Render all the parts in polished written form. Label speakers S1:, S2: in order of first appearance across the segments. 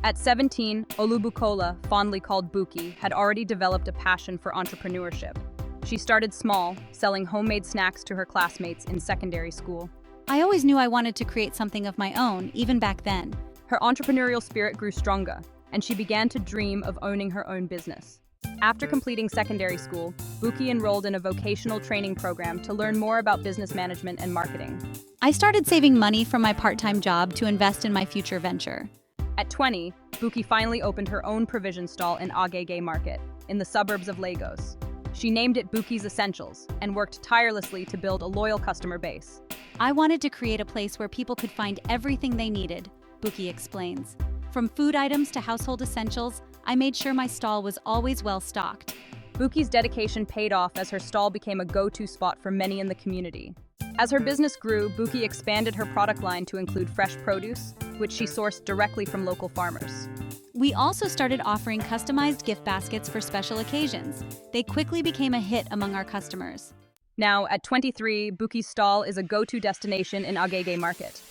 S1: At 17, Olubukola, fondly called Buki, had already developed a passion for entrepreneurship. She started small, selling homemade snacks to her classmates in secondary school.
S2: I always knew I wanted to create something of my own, even back then.
S1: Her entrepreneurial spirit grew stronger, and she began to dream of owning her own business. After completing secondary school, Buki enrolled in a vocational training program to learn more about business management and marketing.
S2: I started saving money from my part-time job to invest in my future venture.
S1: At 20, Buki finally opened her own provision stall in Agege Market, in the suburbs of Lagos. She named it Buki's Essentials and worked tirelessly to build a loyal customer base.
S2: I wanted to create a place where people could find everything they needed, Buki explains. From food items to household essentials, I made sure my stall was always well stocked.
S1: Buki's dedication paid off as her stall became a go-to spot for many in the community. As her business grew, Buki expanded her product line to include fresh produce, which she sourced directly from local farmers.
S2: We also started offering customized gift baskets for special occasions. They quickly became a hit among our customers.
S1: Now, at 23, Buki's stall is a go-to destination in Agege Market.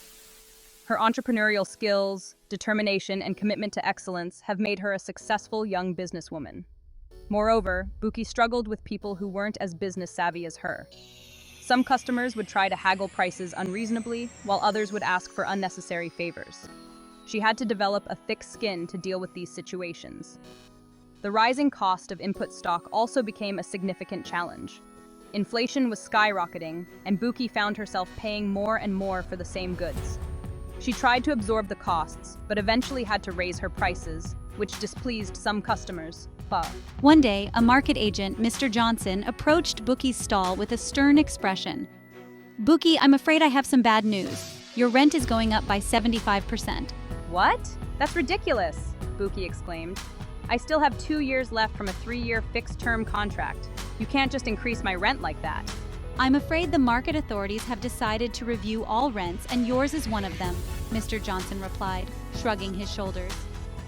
S1: Her entrepreneurial skills, determination, and commitment to excellence have made her a successful young businesswoman. Moreover, Buki struggled with people who weren't as business savvy as her. Some customers would try to haggle prices unreasonably, while others would ask for unnecessary favors. She had to develop a thick skin to deal with these situations. The rising cost of input stock also became a significant challenge. Inflation was skyrocketing, and Buki found herself paying more and more for the same goods. She tried to absorb the costs, but eventually had to raise her prices, which displeased some customers.
S2: One day, a market agent, Mr. Johnson, approached Buki's stall with a stern expression. "Buki, I'm afraid I have some bad news. Your rent is going up by 75%.
S1: What? That's ridiculous, Buki exclaimed. I still have 2 years left from a 3-year fixed-term contract. You can't just increase my rent like that.
S2: I'm afraid the market authorities have decided to review all rents, and yours is one of them, Mr. Johnson replied, shrugging his shoulders.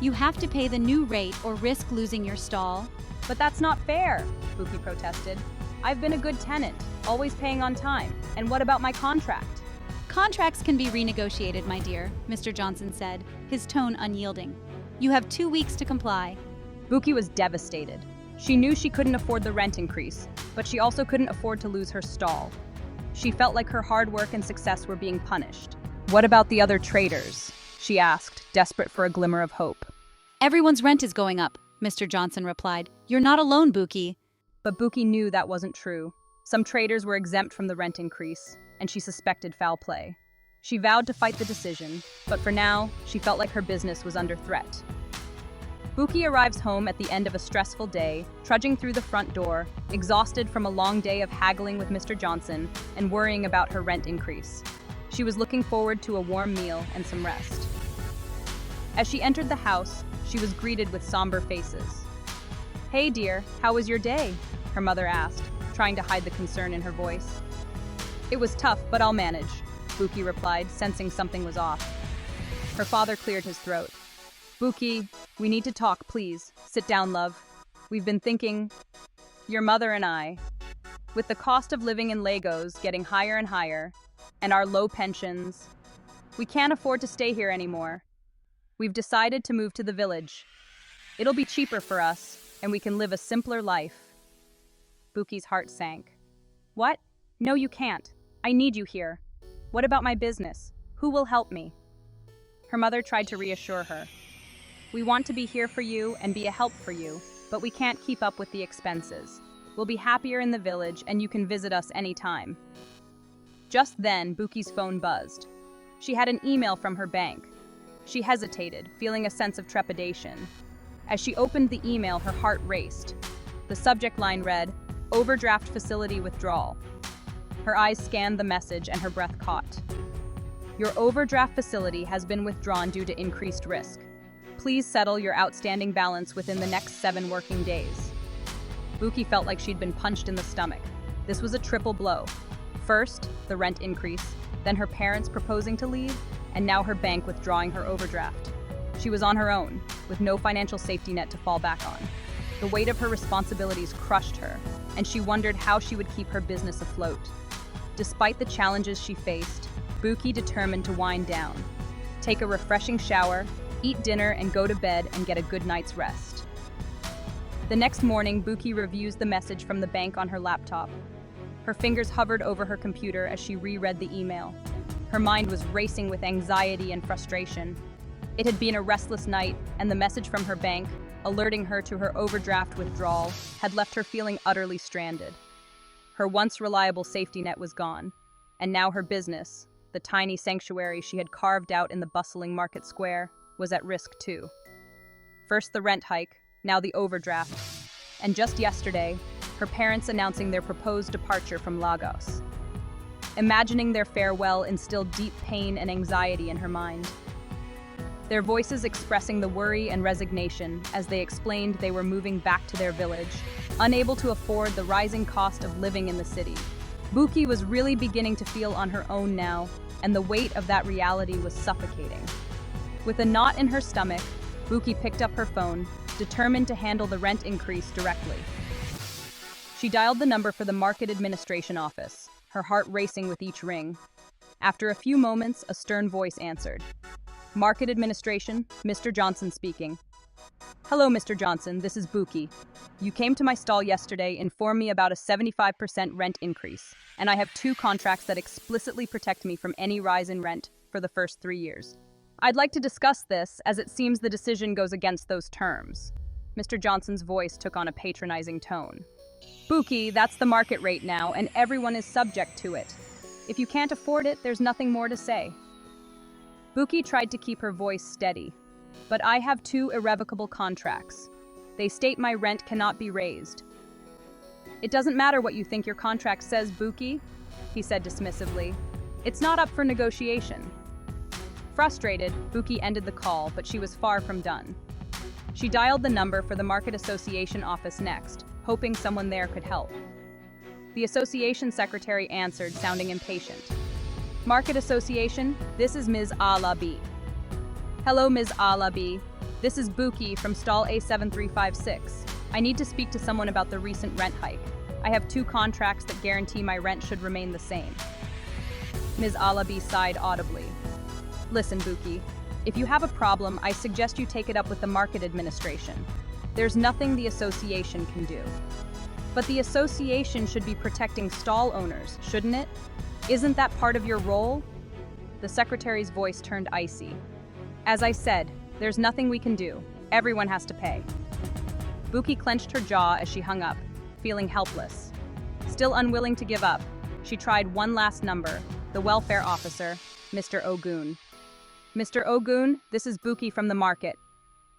S2: You have to pay the new rate or risk losing your stall.
S1: But that's not fair, Buki protested. I've been a good tenant, always paying on time. And what about my contract?
S2: Contracts can be renegotiated, my dear, Mr. Johnson said, his tone unyielding. You have 2 weeks to comply.
S1: Buki was devastated. She knew she couldn't afford the rent increase, but she also couldn't afford to lose her stall. She felt like her hard work and success were being punished. What about the other traders? She asked, desperate for a glimmer of hope.
S2: Everyone's rent is going up, Mr. Johnson replied. You're not alone, Buki.
S1: But Buki knew that wasn't true. Some traders were exempt from the rent increase, and she suspected foul play. She vowed to fight the decision, but for now, she felt like her business was under threat. Buki arrives home at the end of a stressful day, trudging through the front door, exhausted from a long day of haggling with Mr. Johnson and worrying about her rent increase. She was looking forward to a warm meal and some rest. As she entered the house, she was greeted with somber faces. Hey dear, how was your day? Her mother asked, trying to hide the concern in her voice. It was tough, but I'll manage, Buki replied, sensing something was off. Her father cleared his throat. Buki, we need to talk, please. Sit down, love. We've been thinking, your mother and I, with the cost of living in Lagos getting higher and higher, and our low pensions, we can't afford to stay here anymore. We've decided to move to the village. It'll be cheaper for us, and we can live a simpler life. Buki's heart sank. What? No, you can't. I need you here. What about my business? Who will help me? Her mother tried to reassure her. We want to be here for you and be a help for you, but we can't keep up with the expenses. We'll be happier in the village, and you can visit us anytime. Just then, Buki's phone buzzed. She had an email from her bank. She hesitated, feeling a sense of trepidation. As she opened the email, her heart raced. The subject line read, Overdraft Facility Withdrawal. Her eyes scanned the message and her breath caught. Your overdraft facility has been withdrawn due to increased risk. Please settle your outstanding balance within the next 7 working days. Buki felt like she'd been punched in the stomach. This was a triple blow. First, the rent increase, then her parents proposing to leave, and now her bank withdrawing her overdraft. She was on her own, with no financial safety net to fall back on. The weight of her responsibilities crushed her, and she wondered how she would keep her business afloat. Despite the challenges she faced, Buki determined to wind down, take a refreshing shower, eat dinner, and go to bed and get a good night's rest. The next morning, Buki reviews the message from the bank on her laptop. Her fingers hovered over her computer as she reread the email. Her mind was racing with anxiety and frustration. It had been a restless night, and the message from her bank, alerting her to her overdraft withdrawal, had left her feeling utterly stranded. Her once reliable safety net was gone, and now her business, the tiny sanctuary she had carved out in the bustling market square, was at risk too. First the rent hike, now the overdraft, and just yesterday, her parents announcing their proposed departure from Lagos. Imagining their farewell instilled deep pain and anxiety in her mind. Their voices expressing the worry and resignation as they explained they were moving back to their village, unable to afford the rising cost of living in the city. Buki was really beginning to feel on her own now, and the weight of that reality was suffocating. With a knot in her stomach, Buki picked up her phone, determined to handle the rent increase directly. She dialed the number for the market administration office, her heart racing with each ring. After a few moments, a stern voice answered. "Market administration, Mr. Johnson speaking." "Hello, Mr. Johnson, this is Buki. You came to my stall yesterday, informed me about a 75% rent increase, and I have 2 contracts that explicitly protect me from any rise in rent for the first 3 years. I'd like to discuss this, as it seems the decision goes against those terms." Mr. Johnson's voice took on a patronizing tone. "Buki, that's the market rate now, and everyone is subject to it. If you can't afford it, there's nothing more to say." Buki tried to keep her voice steady. "But I have 2 irrevocable contracts. They state my rent cannot be raised." "It doesn't matter what you think your contract says, Buki," he said dismissively. "It's not up for negotiation." Frustrated, Buki ended the call, but she was far from done. She dialed the number for the Market Association office next, hoping someone there could help. The association secretary answered, sounding impatient. "Market Association, this is Ms. Alabi." "Hello, Ms. Alabi. This is Buki from stall A7356. I need to speak to someone about the recent rent hike. I have 2 contracts that guarantee my rent should remain the same." Ms. Alabi sighed audibly. "Listen, Buki, if you have a problem, I suggest you take it up with the market administration. There's nothing the association can do." "But the association should be protecting stall owners, shouldn't it? Isn't that part of your role?" The secretary's voice turned icy. "As I said, there's nothing we can do. Everyone has to pay." Buki clenched her jaw as she hung up, feeling helpless. Still unwilling to give up, she tried one last number, the welfare officer, Mr. Ogun. "Mr. Ogun, this is Buki from the market.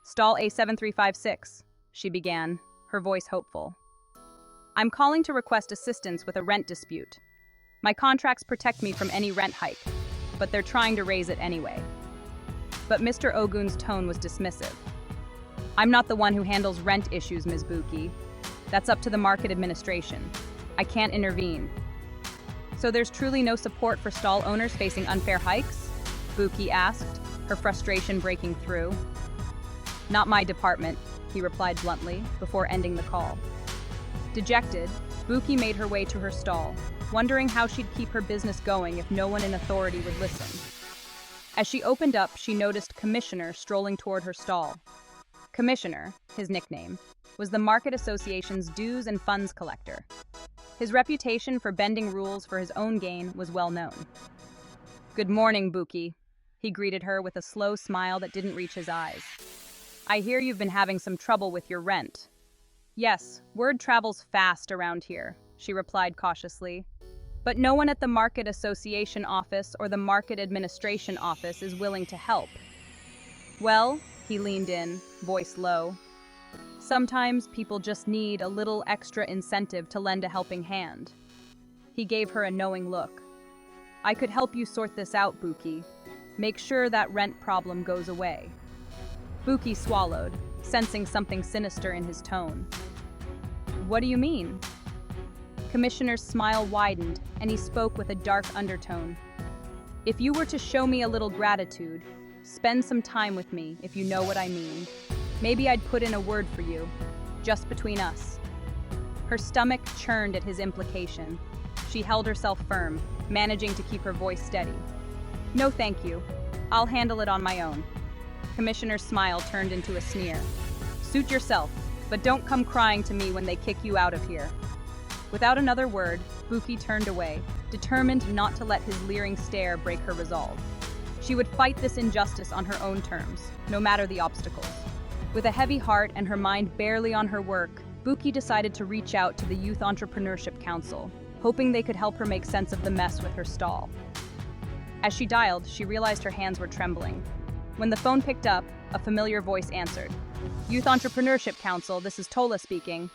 S1: Stall A7356, she began, her voice hopeful. "I'm calling to request assistance with a rent dispute. My contracts protect me from any rent hike, but they're trying to raise it anyway." But Mr. Ogun's tone was dismissive. "I'm not the one who handles rent issues, Ms. Buki. That's up to the market administration. I can't intervene." "So there's truly no support for stall owners facing unfair hikes?" Buki asked, her frustration breaking through. "Not my department," he replied bluntly, before ending the call. Dejected, Buki made her way to her stall, wondering how she'd keep her business going if no one in authority would listen. As she opened up, she noticed Commissioner strolling toward her stall. Commissioner, his nickname, was the Market Association's dues and funds collector. His reputation for bending rules for his own gain was well known. "Good morning, Buki," he greeted her with a slow smile that didn't reach his eyes. "I hear you've been having some trouble with your rent." "Yes, word travels fast around here," she replied cautiously. "But no one at the Market Association office or the Market Administration office is willing to help." "Well," he leaned in, voice low, "sometimes people just need a little extra incentive to lend a helping hand." He gave her a knowing look. "I could help you sort this out, Buki. Make sure that rent problem goes away." Buki swallowed, sensing something sinister in his tone. "What do you mean?" Commissioner's smile widened, and he spoke with a dark undertone. "If you were to show me a little gratitude, spend some time with me, if you know what I mean, maybe I'd put in a word for you, just between us." Her stomach churned at his implication. She held herself firm, managing to keep her voice steady. "No, thank you. I'll handle it on my own." Commissioner's smile turned into a sneer. Suit yourself, but don't come crying to me when they kick you out of here. Without another word, Buki turned away, determined not to let his leering stare break her resolve. She would fight this injustice on her own terms, no matter the obstacles. With a heavy heart and her mind barely on her work, Buki decided to reach out to the Youth Entrepreneurship Council, hoping they could help her make sense of the mess with her stall. As she dialed, she realized her hands were trembling. When the phone picked up, a familiar voice answered. Youth Entrepreneurship Council, this is Tola speaking.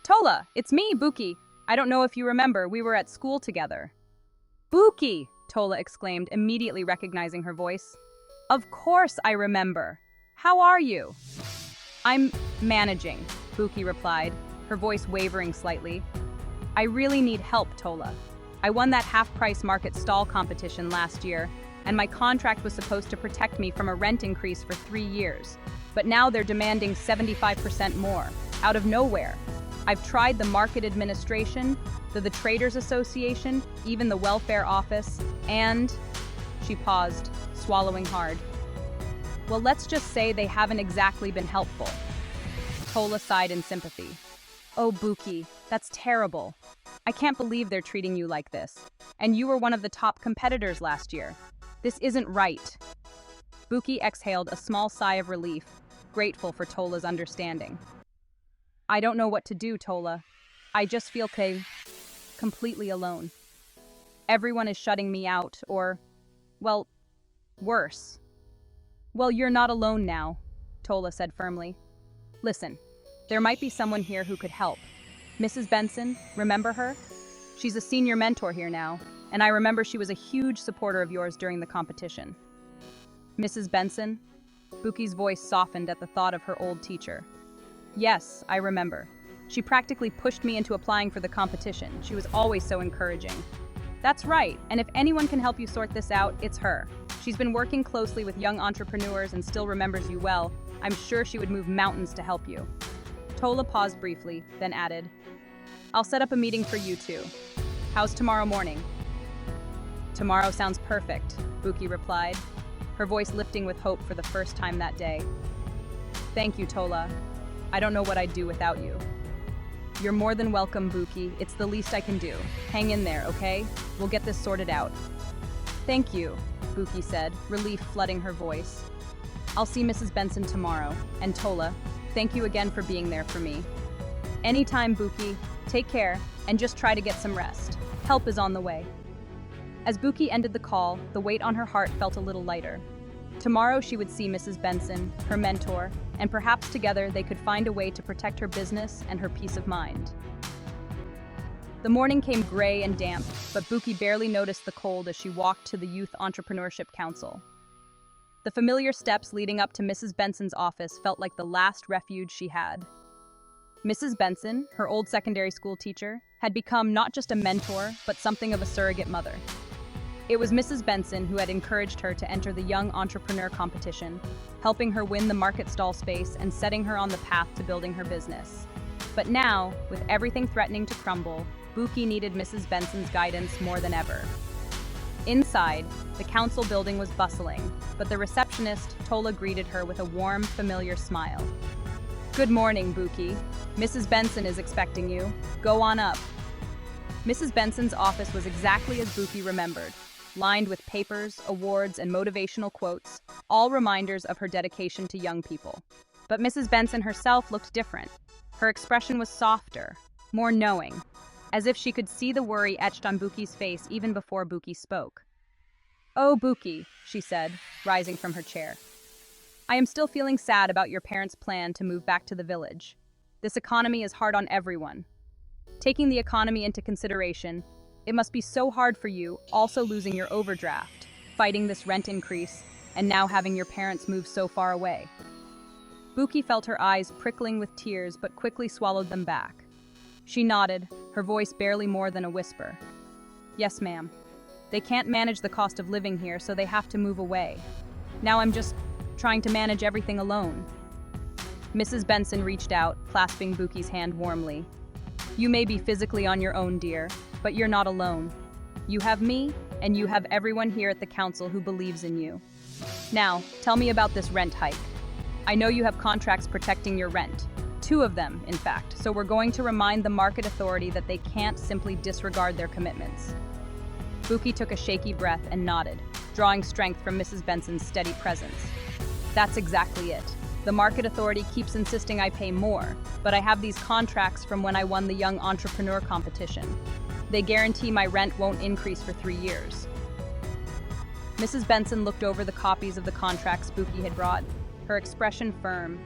S1: Tola, it's me, Buki. I don't know if you remember, we were at school together. Buki, Tola exclaimed, immediately recognizing her voice. Of course I remember. How are you? I'm managing, Buki replied, her voice wavering slightly. I really need help, Tola. I won that half-price market stall competition last year, and my contract was supposed to protect me from a rent increase for 3 years. But now they're demanding 75% more, out of nowhere. I've tried the market administration, the Traders Association, even the welfare office, and... She paused, swallowing hard. Well, let's just say they haven't exactly been helpful. Tola sighed in sympathy. Oh, Buki, that's terrible. I can't believe they're treating you like this. And you were one of the top competitors last year. This isn't right. Buki exhaled a small sigh of relief, grateful for Tola's understanding. I don't know what to do, Tola. I just feel completely alone. Everyone is shutting me out, or, well, worse. Well, you're not alone now, Tola said firmly. Listen, there might be someone here who could help. Mrs. Benson, remember her? She's a senior mentor here now, and I remember she was a huge supporter of yours during the competition. Mrs. Benson? Buki's voice softened at the thought of her old teacher. Yes, I remember. She practically pushed me into applying for the competition. She was always so encouraging. That's right, and if anyone can help you sort this out, it's her. She's been working closely with young entrepreneurs and still remembers you well. I'm sure she would move mountains to help you. Tola paused briefly, then added, I'll set up a meeting for you two. How's tomorrow morning? Tomorrow sounds perfect, Buki replied, her voice lifting with hope for the first time that day. Thank you, Tola. I don't know what I'd do without you. You're more than welcome, Buki. It's the least I can do. Hang in there, okay? We'll get this sorted out. Thank you, Buki said, relief flooding her voice. I'll see Mrs. Benson tomorrow. And Tola, thank you again for being there for me. Anytime, Buki. Take care, and just try to get some rest. Help is on the way. As Buki ended the call, the weight on her heart felt a little lighter. Tomorrow she would see Mrs. Benson, her mentor, and perhaps together they could find a way to protect her business and her peace of mind. The morning came gray and damp, but Buki barely noticed the cold as she walked to the Youth Entrepreneurship Council. The familiar steps leading up to Mrs. Benson's office felt like the last refuge she had. Mrs. Benson, her old secondary school teacher, had become not just a mentor, but something of a surrogate mother. It was Mrs. Benson who had encouraged her to enter the Young Entrepreneur competition, helping her win the market stall space and setting her on the path to building her business. But now, with everything threatening to crumble, Buki needed Mrs. Benson's guidance more than ever. Inside, the council building was bustling, but the receptionist, Tola, greeted her with a warm, familiar smile. Good morning, Buki. Mrs. Benson is expecting you. Go on up. Mrs. Benson's office was exactly as Buki remembered, lined with papers, awards, and motivational quotes, all reminders of her dedication to young people. But Mrs. Benson herself looked different. Her expression was softer, more knowing, as if she could see the worry etched on Buki's face even before Buki spoke. Oh, Buki, she said, rising from her chair. I am still feeling sad about your parents' plan to move back to the village. This economy is hard on everyone. Taking the economy into consideration, it must be so hard for you, also losing your overdraft, fighting this rent increase, and now having your parents move so far away. Buki felt her eyes prickling with tears but quickly swallowed them back. She nodded, her voice barely more than a whisper. Yes, ma'am. They can't manage the cost of living here, so they have to move away. Now I'm just trying to manage everything alone. Mrs. Benson reached out, clasping Buki's hand warmly. You may be physically on your own, dear, but you're not alone. You have me, and you have everyone here at the council who believes in you. Now, tell me about this rent hike. I know you have contracts protecting your rent. 2 of them, in fact, so we're going to remind the market authority that they can't simply disregard their commitments. Buki took a shaky breath and nodded, drawing strength from Mrs. Benson's steady presence. That's exactly it. The market authority keeps insisting I pay more, but I have these contracts from when I won the Young Entrepreneur competition. They guarantee my rent won't increase for 3 years. Mrs. Benson looked over the copies of the contracts Buki had brought, her expression firm.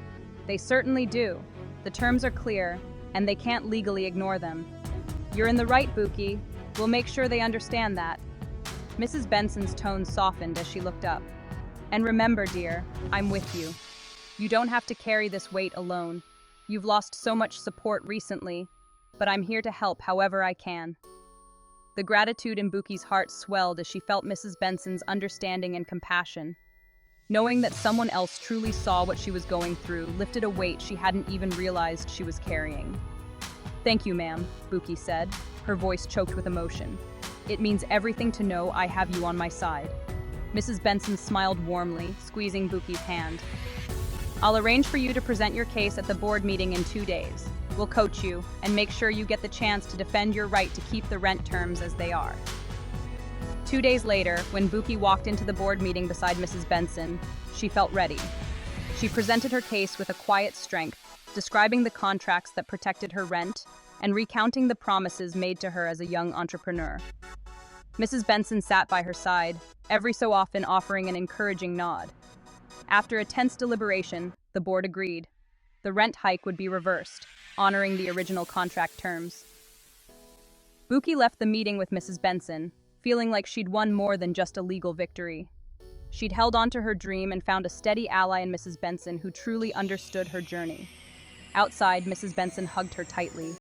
S1: They certainly do. The terms are clear, and they can't legally ignore them. You're in the right, Buki. We'll make sure they understand that. Mrs. Benson's tone softened as she looked up. And remember, dear, I'm with you. You don't have to carry this weight alone. You've lost so much support recently, but I'm here to help however I can. The gratitude in Buki's heart swelled as she felt Mrs. Benson's understanding and compassion. Knowing that someone else truly saw what she was going through lifted a weight she hadn't even realized she was carrying. Thank you, ma'am, Buki said, her voice choked with emotion. It means everything to know I have you on my side. Mrs. Benson smiled warmly, squeezing Buki's hand. I'll arrange for you to present your case at the board meeting in 2 days. We'll coach you and make sure you get the chance to defend your right to keep the rent terms as they are. 2 days later, when Buki walked into the board meeting beside Mrs. Benson, she felt ready. She presented her case with a quiet strength, describing the contracts that protected her rent and recounting the promises made to her as a young entrepreneur. Mrs. Benson sat by her side, every so often offering an encouraging nod. After a tense deliberation, the board agreed. The rent hike would be reversed, honoring the original contract terms. Buki left the meeting with Mrs. Benson, feeling like she'd won more than just a legal victory. She'd held on to her dream and found a steady ally in Mrs. Benson who truly understood her journey. Outside, Mrs. Benson hugged her tightly,